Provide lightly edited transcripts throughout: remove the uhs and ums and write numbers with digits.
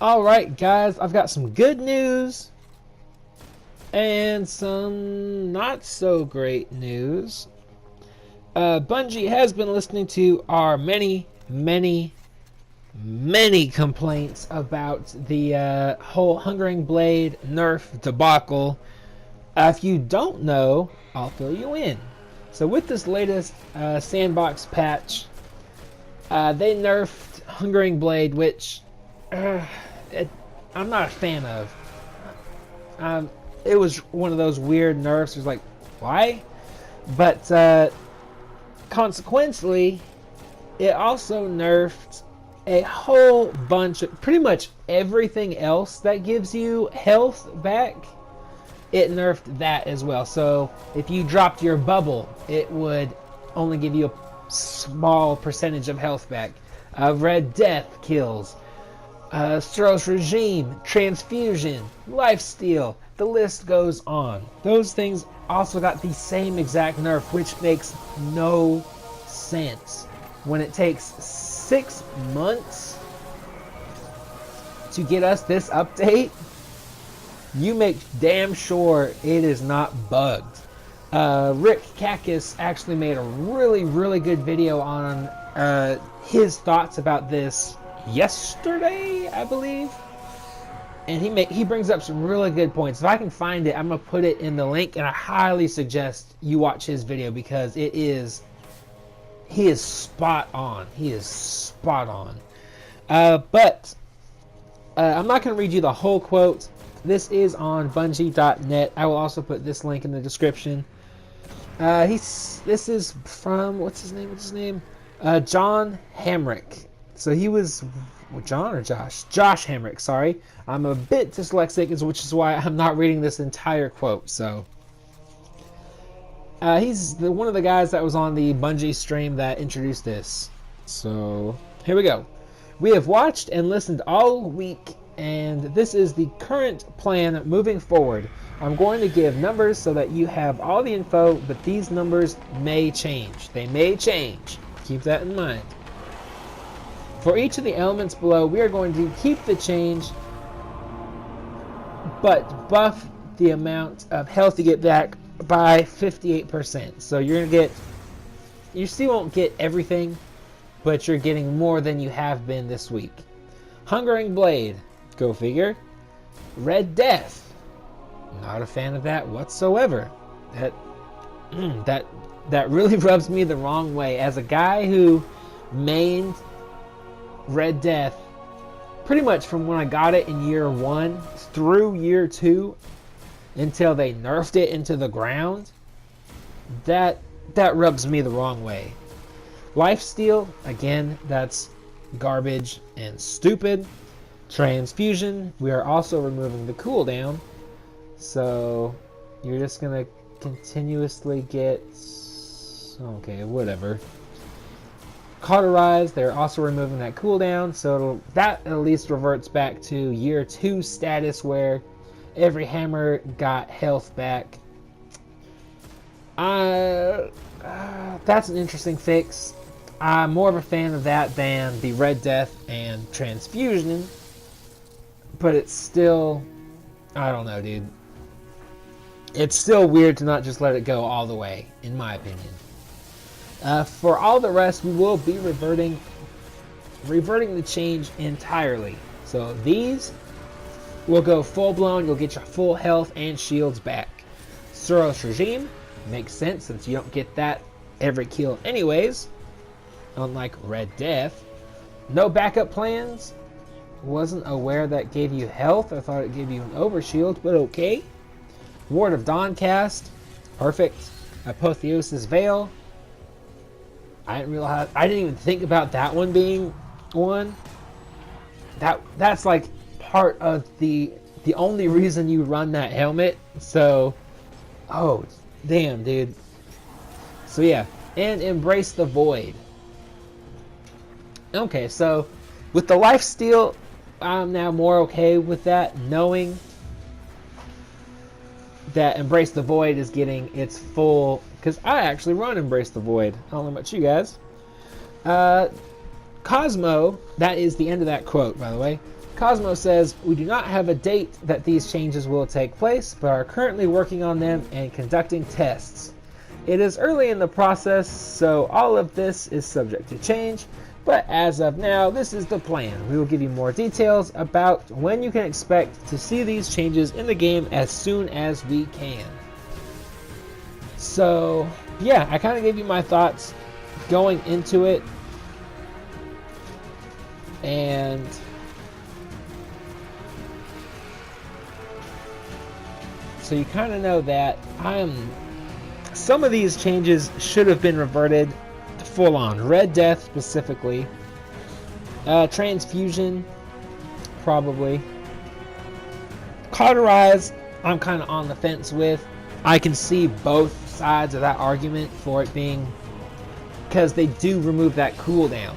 Alright guys, I've got some good news and some not so great news. Bungie has been listening to our many complaints about the whole Hungering Blade nerf debacle. If you don't know, I'll fill you in. So with this latest Sandbox patch, they nerfed Hungering Blade, which I'm not a fan of. It was one of those weird nerfs. It was like, why? But consequently, it also nerfed a whole bunch of pretty much everything else that gives you health back. It nerfed that as well. So if you dropped your bubble, it would only give you a small percentage of health back. Red Death kills. Stroh's Regime, Transfusion, Lifesteal, the list goes on. Those things also got the same exact nerf, which makes no sense. When it takes 6 months to get us this update, you make damn sure it is not bugged. Rick Kakis actually made a really good video on his thoughts about this yesterday, I believe, and he brings up some really good points. If I can find it, I'm gonna put it in the link, and I highly suggest you watch his video because he is spot on. But I'm not gonna read you the whole quote. This is on Bungie.net. I will also put this link in the description. This is from what's his name? John Hamrick. So he was John or Josh? Josh Hamrick, sorry. I'm a bit dyslexic, which is why I'm not reading this entire quote. So he's one of the guys that was on the Bungie stream that introduced this. So here we go. We have watched and listened all week, and this is the current plan moving forward. I'm going to give numbers so that you have all the info, but these numbers may change. They may change. Keep that in mind. For each of the elements below, we are going to keep the change, but buff the amount of health you get back by 58%. So you still won't get everything, but you're getting more than you have been this week. Hungering Blade, go figure. Red Death, not a fan of that whatsoever. That really rubs me the wrong way. As a guy who mained Red Death pretty much from when I got it in year 1 through year 2 until they nerfed it into the ground, that rubs me the wrong way. Lifesteal, again, that's garbage and stupid. Transfusion, we are also removing the cooldown, so you're just gonna continuously get, okay, whatever. Cauterize, they're also removing that cooldown, so that at least reverts back to year 2 status where every hammer got health back. That's an interesting fix. I'm more of a fan of that than the Red Death and Transfusion, but it's still, I don't know, dude. It's still weird to not just let it go all the way, in my opinion. For all the rest, we will be reverting the change entirely. So these will go full blown. You'll get your full health and shields back. Stroh's Regime makes sense since you don't get that every kill anyways. Unlike Red Death. No backup plans. Wasn't aware that gave you health. I thought it gave you an overshield, but okay. Ward of Dawncast, perfect. Apotheosis Veil. I didn't even think about that one being one. That's like part of the only reason you run that helmet. So, oh damn, dude. So yeah, and Embrace the Void. Okay, so with the lifesteal, I'm now more okay with that, knowing that Embrace the Void is getting its full, because I actually run Embrace the Void. I don't know about you guys. Cosmo, that is the end of that quote, by the way. Cosmo says, we do not have a date that these changes will take place, but are currently working on them and conducting tests. It is early in the process, so all of this is subject to change, but as of now, this is the plan. We will give you more details about when you can expect to see these changes in the game as soon as we can. So, yeah, I kind of gave you my thoughts going into it, and so you kind of know that some of these changes should have been reverted to full on. Red Death specifically. Transfusion, probably. Cauterize, I'm kind of on the fence with. I can see both sides of that argument for it being, because they do remove that cooldown.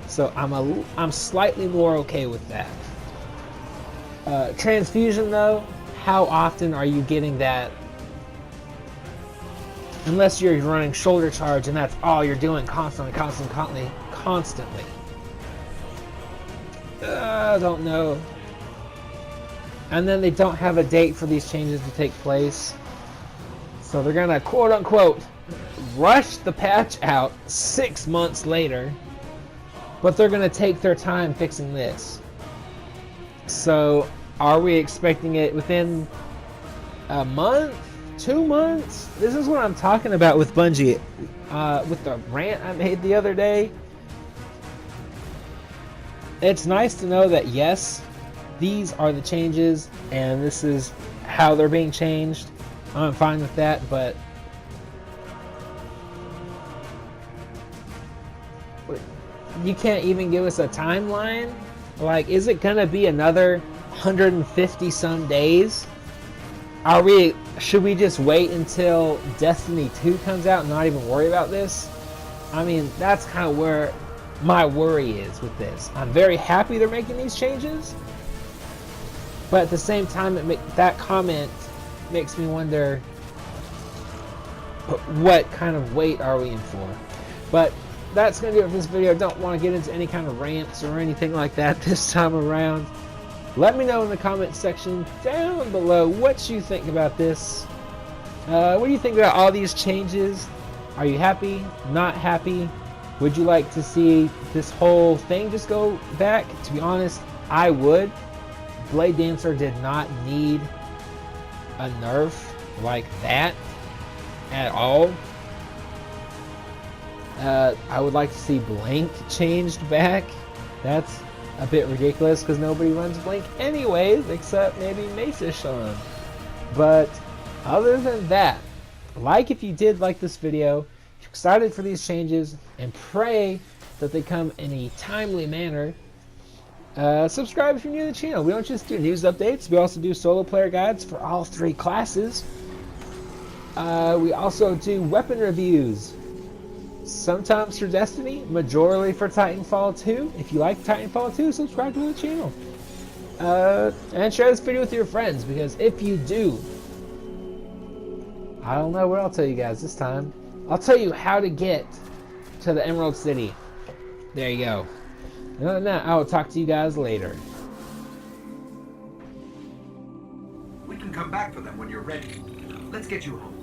So I'm slightly more okay with that. Transfusion though, how often are you getting that? Unless you're running shoulder charge and that's all you're doing constantly. I don't know. And then they don't have a date for these changes to take place. So they're gonna quote unquote rush the patch out 6 months later, but they're gonna take their time fixing this. So are we expecting it within a month? 2 months? This is what I'm talking about with Bungie. With the rant I made the other day. It's nice to know that yes, these are the changes and this is how they're being changed. I'm fine with that, but you can't even give us a timeline? Like, is it gonna be another 150 some days? Should we just wait until Destiny 2 comes out and not even worry about this? I mean, that's kind of where my worry is with this. I'm very happy they're making these changes, but at the same time, that comment makes me wonder, what kind of wait are we in for? But that's going to do it for this video. I don't want to get into any kind of rants or anything like that this time around. Let me know in the comment section down below what you think about this. What do you think about all these changes? Are you happy? Not happy? Would you like to see this whole thing just go back? To be honest, I would. Blade Dancer did not need a nerf like that at all. I would like to see Blink changed back. That's a bit ridiculous because nobody runs Blink anyways, except maybe Mesa Sean. But other than that, like if you did like this video, if you're excited for these changes, and pray that they come in a timely manner. Subscribe if you're new to the channel. We don't just do news updates, we also do solo player guides for all 3 classes. We also do weapon reviews. Sometimes for Destiny, majorly for Titanfall 2. If you like Titanfall 2, subscribe to the channel. And share this video with your friends, because if you do, I don't know what I'll tell you guys this time. I'll tell you how to get to the Emerald City. There you go. Other than that, I will talk to you guys later. We can come back for them when you're ready. Let's get you home.